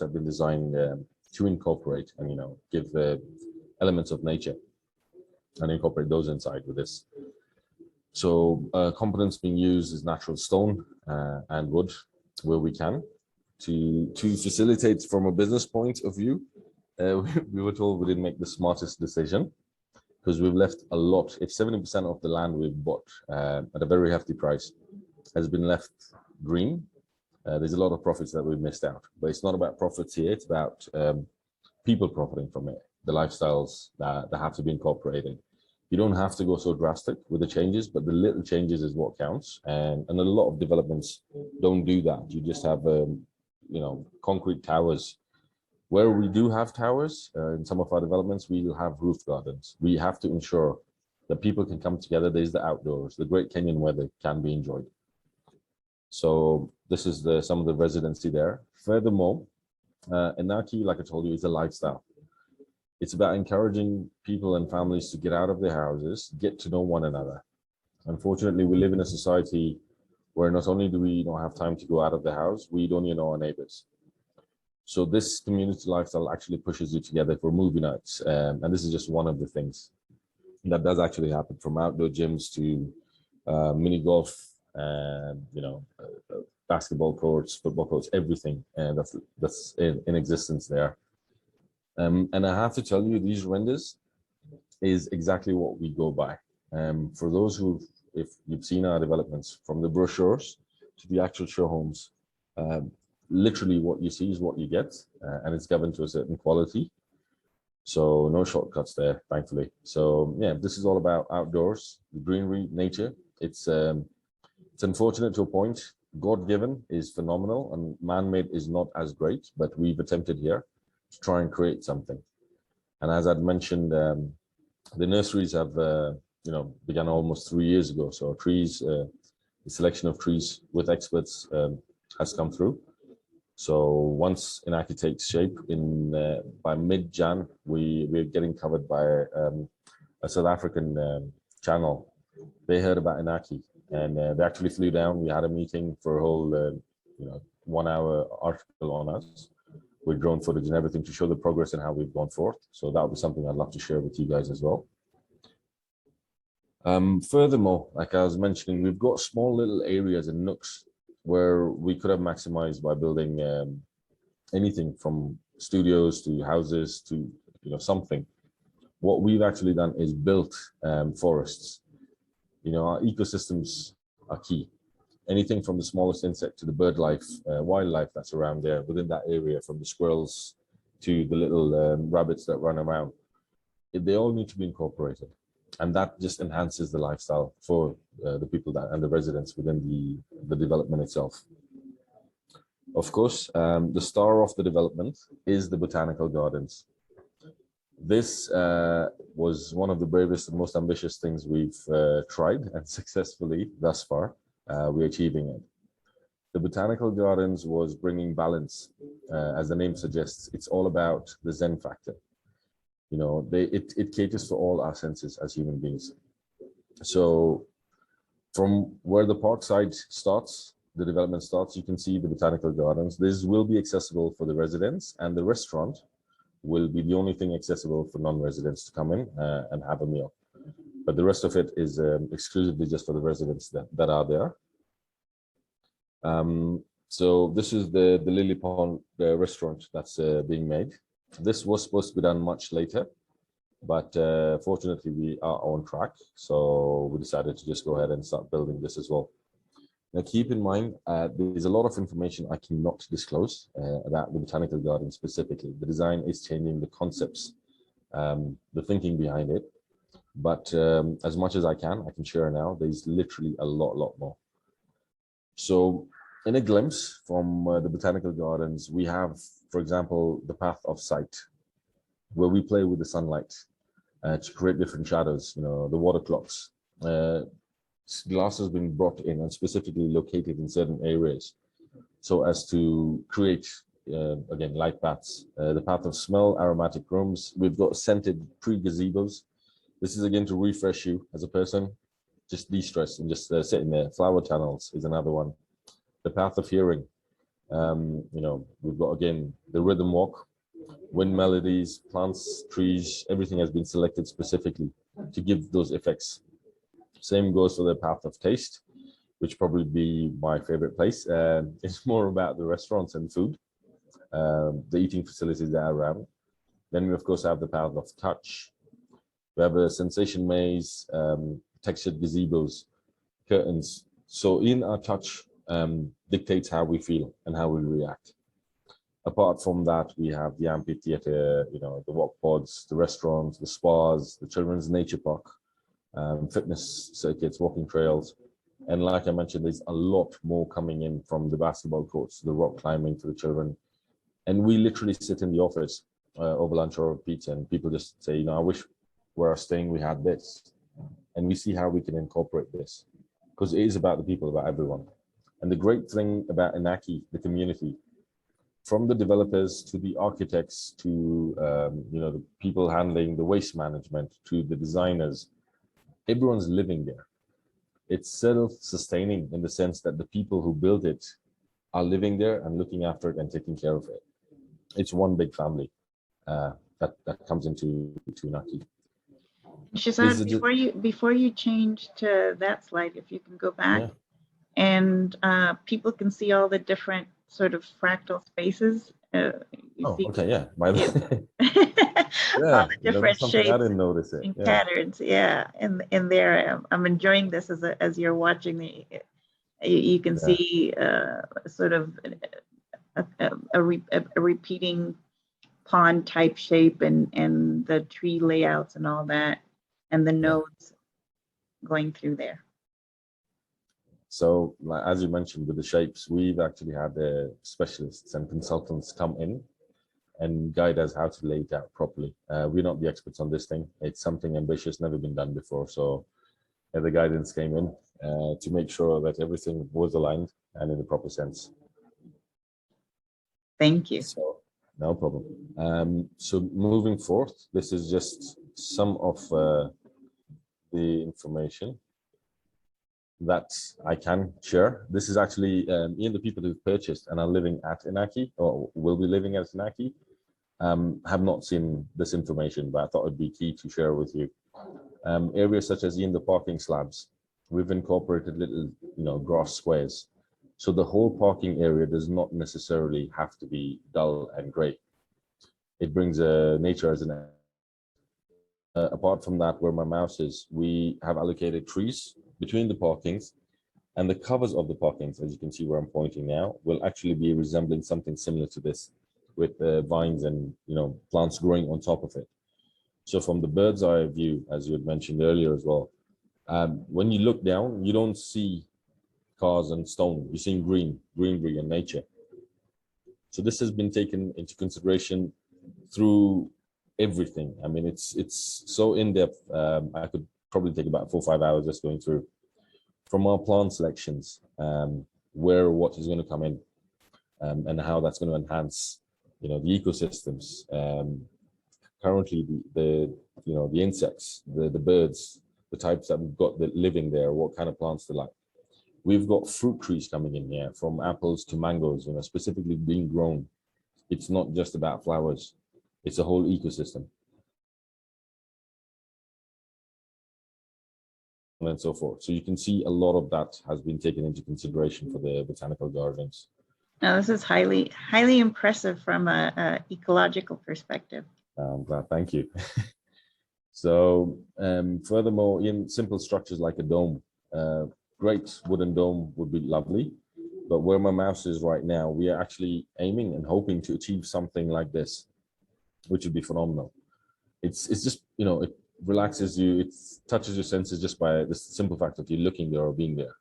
have been designed to incorporate and, give elements of nature and incorporate those inside with this. So components being used is natural stone and wood where we can to facilitate from a business point of view. We were told we didn't make the smartest decision because we've left a lot. If 70% of the land we've bought at a very hefty price has been left green, there's a lot of profits that we've missed out. But it's not about profits here, it's about people profiting from it, the lifestyles that have to be incorporated. You don't have to go so drastic with the changes, but the little changes is what counts. And a lot of developments don't do that. You just have, concrete towers. Where we do have towers, in some of our developments, we will have roof gardens. We have to ensure that people can come together. There's the outdoors, the great Kenyan weather can be enjoyed. So this is some of the residency there. Furthermore, Inaki, like I told you, is a lifestyle. It's about encouraging people and families to get out of their houses, get to know one another. Unfortunately, we live in a society where not only do we not have time to go out of the house, we don't even know our neighbors. So this community lifestyle actually pushes you together for movie nights. And this is just one of the things that does actually happen, from outdoor gyms to mini golf, and basketball courts, football courts, everything. And that's in existence there. And I have to tell you, these renders is exactly what we go by. For those if you've seen our developments, from the brochures to the actual show homes, literally what you see is what you get, and it's governed to a certain quality. So no shortcuts there, thankfully. So yeah, this is all about outdoors, greenery, nature. It's unfortunate to a point. God-given is phenomenal, and man-made is not as great, but we've attempted here to try and create something. And as I'd mentioned, the nurseries have began almost 3 years ago. So trees, the selection of trees with experts has come through. So once Inaki takes shape by mid-Jan, we're getting covered by a South African channel. They heard about Inaki, and they actually flew down. We had a meeting for a whole 1 hour article on us with drone footage and everything to show the progress and how we've gone forth. So that would be something I'd love to share with you guys as well. Furthermore, like I was mentioning, we've got small little areas and nooks where we could have maximized by building anything from studios to houses to something. What we've actually done is built forests. Our ecosystems are key. Anything from the smallest insect to the bird life, wildlife that's around there within that area, from the squirrels to the little rabbits that run around, they all need to be incorporated. And that just enhances the lifestyle for the people and the residents within the development itself. Of course, the star of the development is the Botanical Gardens. This was one of the bravest and most ambitious things we've tried, and successfully thus far, we're achieving it. The Botanical Gardens was bringing balance. As the name suggests, it's all about the Zen factor. It caters for all our senses as human beings. So from where the park side starts, the development starts, you can see the Botanical Gardens. This will be accessible for the residents, and the restaurant will be the only thing accessible for non-residents to come in and have a meal. But the rest of it is exclusively just for the residents that are there. So this is the Lily Pond restaurant that's being made. This was supposed to be done much later, but fortunately we are on track. So we decided to just go ahead and start building this as well. Now keep in mind, there's a lot of information I cannot disclose about the Botanical Garden specifically. The design is changing, the concepts, the thinking behind it. But as much as I can share now. There's literally a lot more. So in a glimpse from the Botanical Gardens, we have, for example, the path of sight, where we play with the sunlight to create different shadows, the water clocks. Glass has been brought in and specifically located in certain areas so as to create, again, light paths. The path of smell, aromatic rooms. We've got scented pre-gazebos. This is again to refresh you as a person, just de-stress and just sit in there. Flower tunnels is another one. The path of hearing. We've got, again, the rhythm walk, wind melodies, plants, trees, everything has been selected specifically to give those effects. Same goes for the path of taste, which probably be my favorite place. It's more about the restaurants and food, the eating facilities that are around. Then we, of course, have the path of touch. We have a sensation maze, textured gazebos, curtains. So in our touch dictates how we feel and how we react. Apart from that, we have the amphitheater, the walk pods, the restaurants, the spas, the children's nature park, fitness circuits, walking trails. And like I mentioned, there's a lot more coming in, from the basketball courts to the rock climbing for the children. And we literally sit in the office over lunch or pizza, and people just say, I wish where I was staying we had this. And we see how we can incorporate this, because it is about the people, about everyone. And the great thing about Inaki, the community, from the developers to the architects to the people handling the waste management to the designers, everyone's living there. It's self-sustaining in the sense that the people who build it are living there and looking after it and taking care of it. It's one big family that comes into Inaki. Shazad, before you change to that slide, if you can go back, yeah. And people can see all the different sort of fractal spaces. Okay, yeah. By the yeah, all the different shapes I didn't notice it. And patterns, in there. I'm enjoying this as you're watching. You can see sort of a repeating pond type shape and the tree layouts and all that, and the nodes going through there. So, as you mentioned, with the shapes, we've actually had specialists and consultants come in and guide us how to lay it out properly. We're not the experts on this thing. It's something ambitious, never been done before. So the guidance came in to make sure that everything was aligned and in the proper sense. Thank you. So, no problem. So moving forth, this is just some of the information that I can share. This is actually the people who've purchased and are living at Inaki or will be living at Inaki have not seen this information, but I thought it'd be key to share with you. Areas such as in the parking slabs, we've incorporated little, grass squares. So the whole parking area does not necessarily have to be dull and gray. It brings nature as an apart from that, where my mouse is, we have allocated trees between the parkings, and the covers of the parkings, as you can see where I'm pointing now, will actually be resembling something similar to this, with vines and plants growing on top of it. So from the bird's eye view, as you had mentioned earlier as well, when you look down, you don't see cars and stone. You're seeing greenery and nature. So this has been taken into consideration through everything. I mean, it's so in depth. I could probably take about 4 or 5 hours just going through from our plant selections, where what is going to come in, and how that's going to enhance, the ecosystems. Currently, the insects, the birds, the types that we've got that living there, what kind of plants they like. We've got fruit trees coming in here, from apples to mangoes, specifically being grown. It's not just about flowers. It's a whole ecosystem. And so forth. So you can see a lot of that has been taken into consideration for the botanical gardens. Now, this is highly impressive from a ecological perspective. I'm glad, thank you. So furthermore, in simple structures like a dome, great wooden dome would be lovely, but where my mouse is right now, we are actually aiming and hoping to achieve something like this, which would be phenomenal. It's just, it relaxes you, it touches your senses just by the simple fact of you looking there or being there.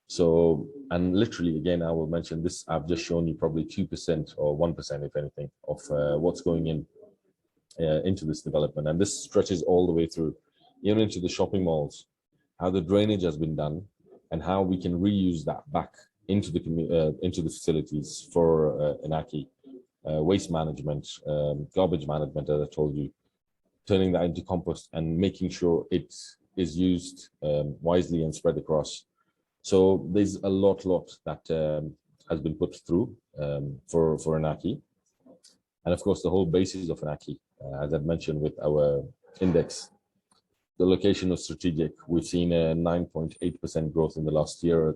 So, and literally, again, I will mention this, I've just shown you probably 2% or 1%, if anything, of what's going into this development. And this stretches all the way through, even into the shopping malls, how the drainage has been done and how we can reuse that back into the facilities for Inaki. Waste management, garbage management, as I told you, turning that into compost and making sure it is used wisely and spread across. So there's a lot that has been put through for Anaki. And of course, the whole basis of Anaki, as I've mentioned with our index, the location was strategic. We've seen a 9.8% growth in the last year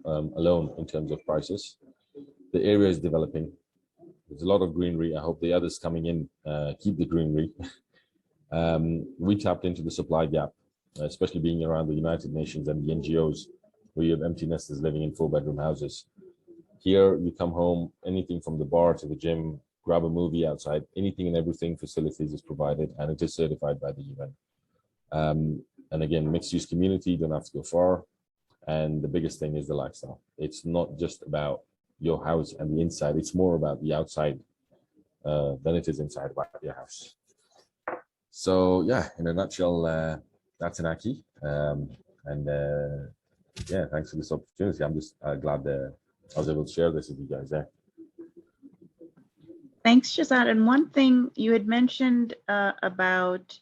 alone in terms of prices. The area is developing. There's a lot of greenery. I hope the others coming in keep the greenery. We tapped into the supply gap, especially being around the United Nations and the NGOs, where you have empty nesters living in 4-bedroom houses. Here, you come home, anything from the bar to the gym, grab a movie outside, anything and everything facilities is provided, and it is certified by the UN. And again, mixed-use community, don't have to go far. And the biggest thing is the lifestyle. It's not just about your house and the inside, it's more about the outside than it is inside about your house. So yeah, in a nutshell, that's Anaki. Yeah, thanks for this opportunity. I'm just glad that I was able to share this with you guys there. Thanks, Shazad. And one thing you had mentioned about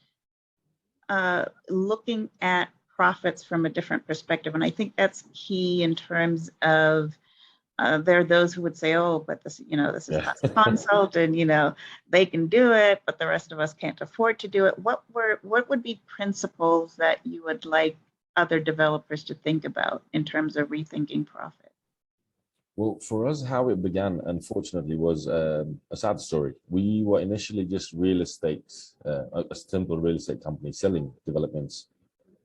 looking at profits from a different perspective, and I think that's key in terms of there are those who would say, "Oh, but this, this is not consult, and they can do it, but the rest of us can't afford to do it." What would be principles that you would like other developers to think about in terms of rethinking profit? Well, for us, how it began, unfortunately, was a sad story. We were initially just real estate, a simple real estate company selling developments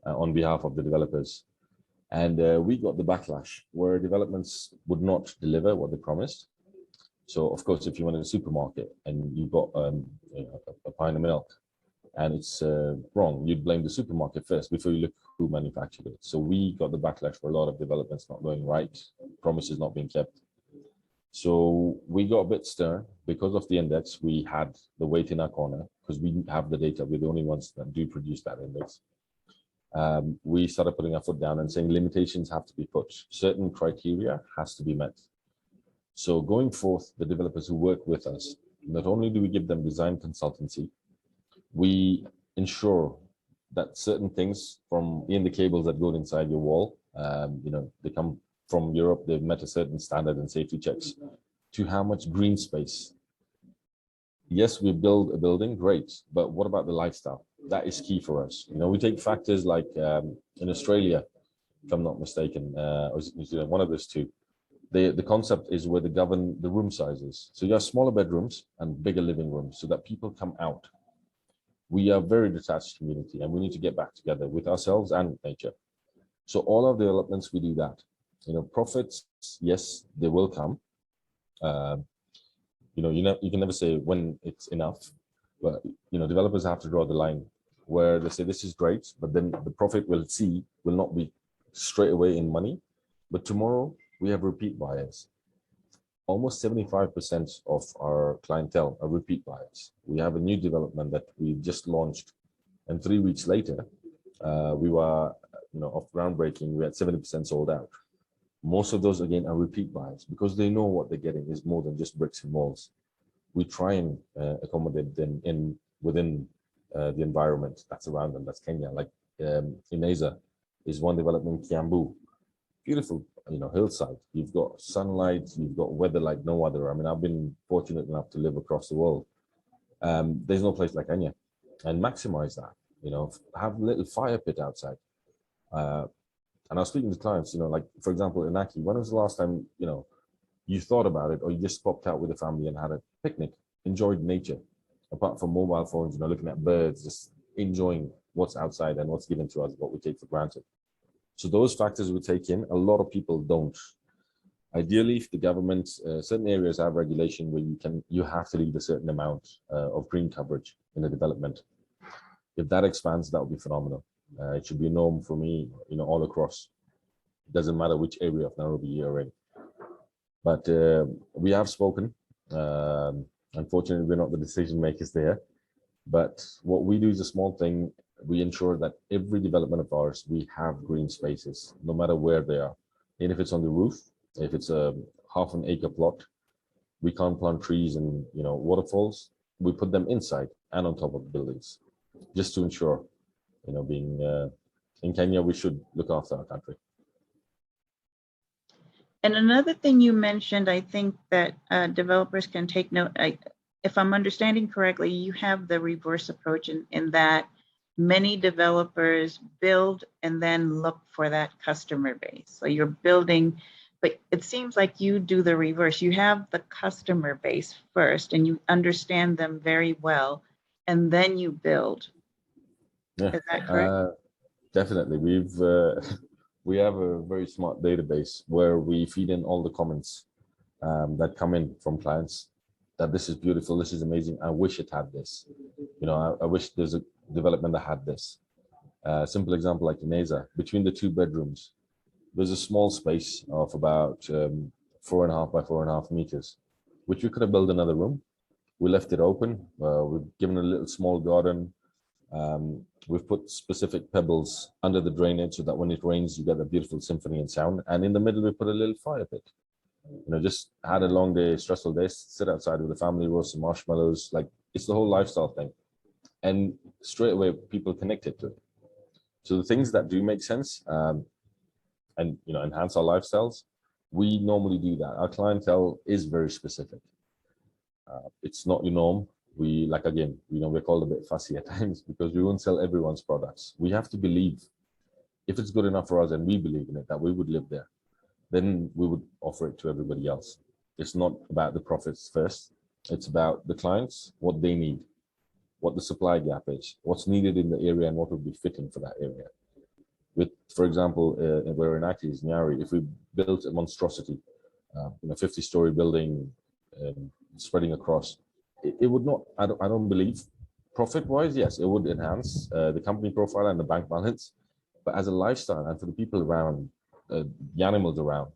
on behalf of the developers. And we got the backlash where developments would not deliver what they promised. So, of course, if you went to a supermarket and you got a pint of milk and it's wrong, you'd blame the supermarket first before you look who manufactured it. So we got the backlash for a lot of developments not going right, promises not being kept. So we got a bit stern. Because of the index, we had the weight in our corner because we have the data. We're the only ones that do produce that index. We started putting our foot down and saying limitations have to be put. Certain criteria has to be met. So going forth, the developers who work with us, not only do we give them design consultancy, we ensure that certain things from in the cables that go inside your wall, they come from Europe, they've met a certain standard and safety checks, to how much green space. Yes, we build a building, great, but what about the lifestyle? That is key for us. We take factors like in Australia, if I'm not mistaken, or New Zealand, one of those two. The concept is where they govern the room sizes. So you have smaller bedrooms and bigger living rooms so that people come out. We are a very detached community and we need to get back together with ourselves and with nature. So all our developments, we do that. Profits, yes, they will come. You can never say when it's enough, but developers have to draw the line where they say this is great, but then the profit will not be straight away in money. But tomorrow we have repeat buyers. Almost 75% of our clientele are repeat buyers. We have a new development that we just launched, and 3 weeks later, we were, off groundbreaking, we had 70% sold out. Most of those, again, are repeat buyers because they know what they're getting is more than just bricks and walls. We try and accommodate them within the environment that's around them. That's Kenya. Like Ineza is one development, Kiambu. Beautiful, hillside. You've got sunlight, you've got weather like no other. I mean, I've been fortunate enough to live across the world. There's no place like Kenya. And maximize that, have a little fire pit outside. And I was speaking to clients, like, for example, in Aki, when was the last time, you thought about it or you just popped out with the family and had a picnic, enjoyed nature, apart from mobile phones, looking at birds, just enjoying what's outside and what's given to us, what we take for granted. So those factors we take in, a lot of people don't. Ideally, if the government, certain areas have regulation where you have to leave a certain amount of green coverage in the development. If that expands, that would be phenomenal. It should be a norm for me, all across. It doesn't matter which area of Nairobi you're in. But we have spoken. Unfortunately, we're not the decision makers there. But what we do is a small thing. We ensure that every development of ours, we have green spaces, no matter where they are. And if it's on the roof, if it's a half an acre plot, we can't plant trees and waterfalls. We put them inside and on top of the buildings, just to ensure, being in Kenya, we should look after our country. And another thing you mentioned, I think that developers can take note, if I'm understanding correctly, you have the reverse approach in that many developers build and then look for that customer base. So you're building, but it seems like you do the reverse. You have the customer base first and you understand them very well, and then you build. Yeah, Is that correct? definitely. We have a very smart database where we feed in all the comments that come in from clients, that this is beautiful, this is amazing, I wish it had this. You know, I wish there's a development that had this. Simple example, like in Asia, between the 2 bedrooms, there's a small space of about 4.5 by 4.5 meters, which we could have built another room. We left it open. We've given a little small garden. We've put specific pebbles under the drainage so that when it rains, you get a beautiful symphony and sound. And in the middle, we put a little fire pit. You know, just had a long day, stressful day, sit outside with the family, roast some marshmallows. Like, it's the whole lifestyle thing. And straight away, people connected to it. So the things that do make sense and, you know, enhance our lifestyles, we normally do that. Our clientele is very specific. It's not your norm. We, like, again, you know, we're called a bit fussy at times because we won't sell everyone's products. We have to believe, if it's good enough for us and we believe in it, that we would live there, then we would offer it to everybody else. It's not about the profits first. It's about the clients, what they need, what the supply gap is, what's needed in the area, and what would be fitting for that area. With, for example, we're in Aki's Nyari, if we built a monstrosity, you know, 50-story building spreading across, it would not, I don't believe, profit-wise, yes, it would enhance the company profile and the bank balance, but as a lifestyle and for the people around, the animals around,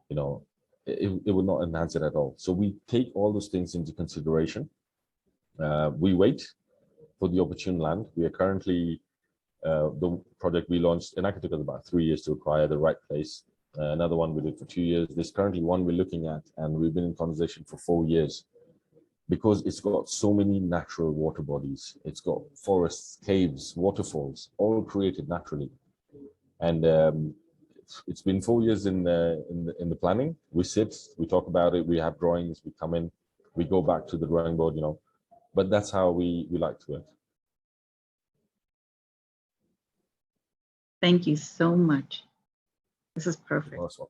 you know, it would not enhance it at all. So we take all those things into consideration. We wait for the opportune land. We are currently, the project we launched in Aki took us about 3 years to acquire the right place. Another one we did for 2 years. There's currently one we're looking at, and we've been in conversation for 4 years because it's got so many natural water bodies. It's got forests, caves, waterfalls, all created naturally. And it's been 4 years in the planning. We sit, we talk about it, we have drawings, we come in, we go back to the drawing board, you know, but that's how we like to work. Thank you so much. This is perfect. Awesome.